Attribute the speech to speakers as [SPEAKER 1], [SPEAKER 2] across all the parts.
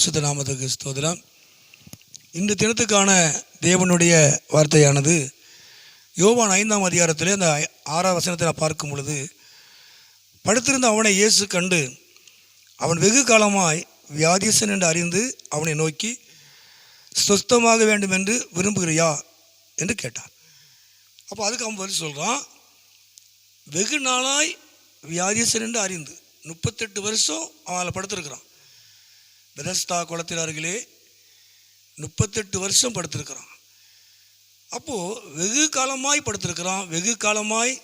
[SPEAKER 1] பரிசுத்த நாமத்துக்கு ஸ்தோத்திரம். இன்று தினத்துக்கான தேவனுடைய வார்த்தையானது யோவான் 5ஆம் அதிகாரத்திலே அந்த 6ஆம் வசனத்தில் பார்க்கும் பொழுது, படுத்திருந்த அவனை இயேசு கண்டு அவன் வெகு காலமாய் வியாதிசன் என்று அறிந்து அவனை நோக்கி, சொஸ்தமாக வேண்டும் என்று விரும்புகிறியா என்று கேட்டான். அப்போ அதுக்கு அவன் பதில் சொல்கிறான், வெகு நாளாய் வியாதிசன் என்று அறிந்து 38 வருஷம் அவன் அதில் படுத்திருக்கிறான். பெதஸ்தா குளத்தின் அருகிலே 38 வருஷம் படுத்திருக்கிறான். அப்போது வெகு காலமாய் படுத்திருக்கிறான். வெகு காலமாய்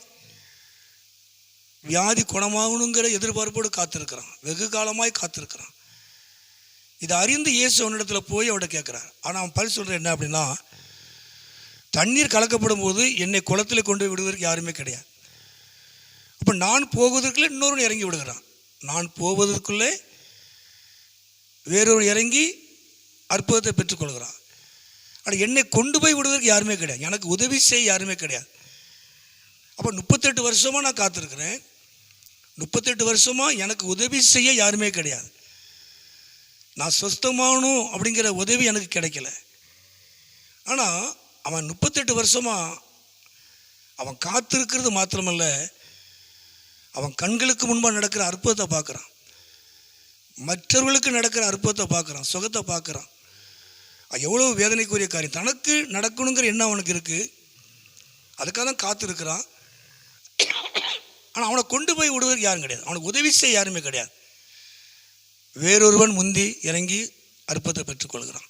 [SPEAKER 1] வியாதி குணமாகணுங்கிற எதிர்பார்ப்போடு காத்திருக்கிறான். வெகு காலமாய் காத்திருக்கிறான். இதை அறிந்து இயேசு அவனிடத்தில் போய் அவட கேட்குறான். ஆனால் அவன் பதில் சொல்கிற என்ன அப்படின்னா, தண்ணீர் கலக்கப்படும் போது என்னை குளத்தில் கொண்டு விடுவதற்கு யாருமே கிடையாது. அப்போ நான் போவதற்குள்ளே இன்னொரு இறங்கி விடுகிறான். நான் போவதற்குள்ளே வேறொரு இறங்கி அற்புதத்தை பெற்றுக்கொள்கிறான். ஆனால் என்னை கொண்டு போய் விடுவதற்கு யாருமே கிடையாது. எனக்கு உதவி செய்ய யாருமே கிடையாது. அப்போ 38 வருஷமாக நான் காத்திருக்கிறேன். 38 வருஷமாக எனக்கு உதவி செய்ய யாருமே கிடையாது. நான் சொஸ்தமாகணும் அப்படிங்கிற உதவி எனக்கு கிடைக்கல. ஆனால் அவன் 38 வருஷமாக அவன் காத்திருக்கிறது மாத்திரமல்ல, அவன் கண்களுக்கு முன்பாக நடக்கிற அற்புதத்தை பார்க்குறான். மற்றவர்களுக்கு நடக்கிற அற்புதத்தை பார்க்குறான், சுகத்தை பார்க்குறான். எவ்வளோ வேதனைக்குரிய காரியம். தனக்கு நடக்கணுங்கிற எண்ணம் அவனுக்கு இருக்குது. அதுக்காக தான் காத்திருக்கிறான். ஆனால் அவனை கொண்டு போய் விடுவதற்கு யாரும் கிடையாது. அவனுக்கு உதவி செய்ய யாருமே கிடையாது. வேறொருவன் முந்தி இறங்கி அற்புதத்தை பெற்றுக்கொள்கிறான்.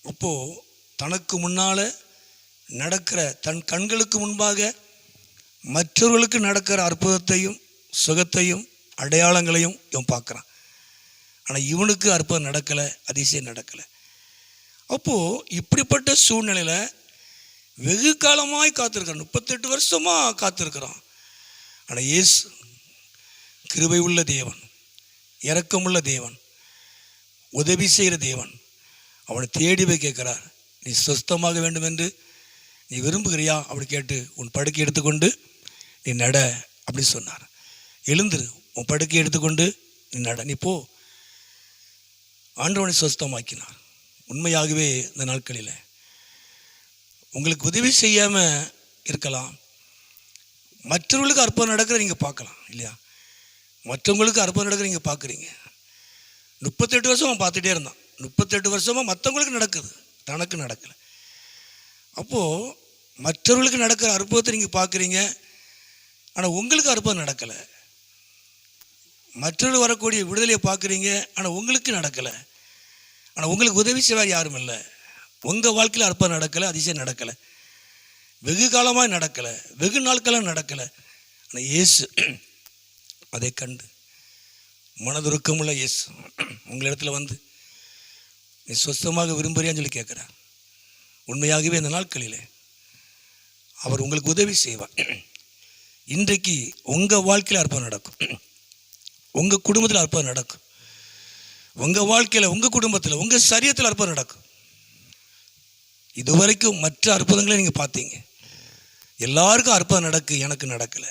[SPEAKER 1] அப்போது தனக்கு முன்னால் நடக்கிற, தன் கண்களுக்கு முன்பாக மற்றவர்களுக்கு நடக்கிற அற்புதத்தையும் சுகத்தையும் அடையாளங்களையும் இவன் பார்க்குறான். ஆனால் இவனுக்கு அற்புதம் நடக்கலை, அதிசயம் நடக்கலை. அப்போது இப்படிப்பட்ட சூழ்நிலையில் வெகு காலமாய் காத்திருக்கிறான். 38 வருஷமாக காத்திருக்கிறான். ஆனால் இயேசு கிருபை உள்ள தேவன், இரக்கமுள்ள தேவன், உதவி செய்கிற தேவன். அவனை தேடி போய் கேட்குறார், நீ சொஸ்தமாக வேண்டும் என்று நீ விரும்புகிறியா அப்படி கேட்டு உன் படுக்கை எடுத்துக்கொண்டு நீ நட அப்படி சொன்னார். எழுந்துரு, உன் படுக்கை எடுத்துக்கொண்டு நீ நட, நீ போ. ஆண்டவனை சொஸ்தமாக்கினார். உண்மையாகவே இந்த நாட்களில் உங்களுக்கு உதவி செய்யாமல் இருக்கலாம். மற்றவர்களுக்கு அற்புதம் நடக்கிற நீங்கள் பார்க்கலாம் இல்லையா? மற்றவங்களுக்கு அற்புதம் நடக்கிற நீங்கள் பார்க்குறீங்க. 38 வருஷமாக பார்த்துட்டே இருந்தான். 38 வருஷமாக மற்றவங்களுக்கு நடக்குது, தனக்கு நடக்கலை. அப்போது மற்றவர்களுக்கு நடக்கிற அற்புதத்தை நீங்கள் பார்க்குறீங்க, ஆனால் உங்களுக்கு அற்புதம் நடக்கலை. மற்றவர்கள் வரக்கூடிய விடுதலையை பார்க்குறீங்க, ஆனால் உங்களுக்கு நடக்கலை. ஆனால் உங்களுக்கு உதவி செய்வார் யாரும் இல்லை. உங்கள் வாழ்க்கையில் அற்புதம் நடக்கலை, அதிசயம் நடக்கலை, வெகு காலமாக நடக்கலை, வெகு நாட்களாக நடக்கலை. ஆனால் இயேசு அதை கண்டு மனதுருக்கமுள்ள இயேசு உங்களிடத்தில் வந்து நீ சொஸ்தமாக விரும்புறியான்னு சொல்லி கேட்குறார். உண்மையாகவே இந்த நாட்களில் அவர் உங்களுக்கு உதவி செய்வார். இன்றைக்கு உங்கள் வாழ்க்கையில் அற்புதம் நடக்கும், உங்கள் குடும்பத்தில் அற்புதம் நடக்கும், உங்கள் வாழ்க்கையில், உங்கள் குடும்பத்தில், உங்கள் சரீரத்தில் அற்புதம் நடக்கும். இதுவரைக்கும் மற்ற அற்புதங்களை நீங்கள் பார்த்தீங்க. எல்லாருக்கும் அற்புதம் நடக்கு, எனக்கு நடக்கலை.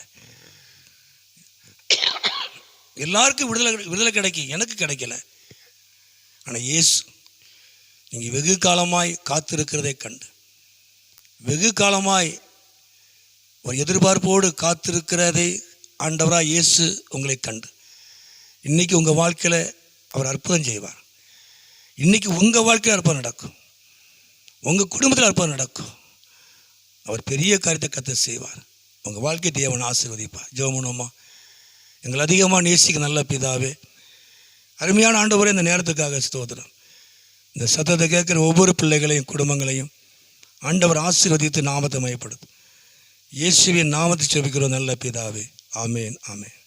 [SPEAKER 1] எல்லாருக்கும் விடுதலை கிடைக்கி, எனக்கு கிடைக்கல. ஆனால் இயேசு நீங்கள் வெகு காலமாய் காத்திருக்கிறதை கண்டு, வெகு காலமாய் ஒரு எதிர்பார்ப்போடு காத்திருக்கிறதை ஆண்டவராக இயேசு உங்களை கண்டு இன்றைக்கி உங்கள் வாழ்க்கையில் அவர் அற்புதம் செய்வார். இன்றைக்கி உங்கள் வாழ்க்கையில் அற்புதம் நடக்கும், உங்கள் குடும்பத்தில் அற்புதம் நடக்கும். அவர் பெரிய காரியத்தை கத்த செய்வார். உங்கள் வாழ்க்கை தேவன் ஆசீர்வதிப்பார். ஜெபமுனோமா. எங்களை அதிகமாக நேசிக்க நல்ல பிதாவே, அருமையான ஆண்டவரே, இந்த நேரத்துக்காக ஸ்தோத்திரம். இந்த சத்தத்தை கேட்குற ஒவ்வொரு பிள்ளைகளையும் குடும்பங்களையும் ஆண்டவர் ஆசீர்வதித்து நாமத்தை மையப்படுத்தும். இயேசுவின் நாமத்தை செபிக்கிறோம் நல்ல பிதாவே. ஆமேன், ஆமேன்.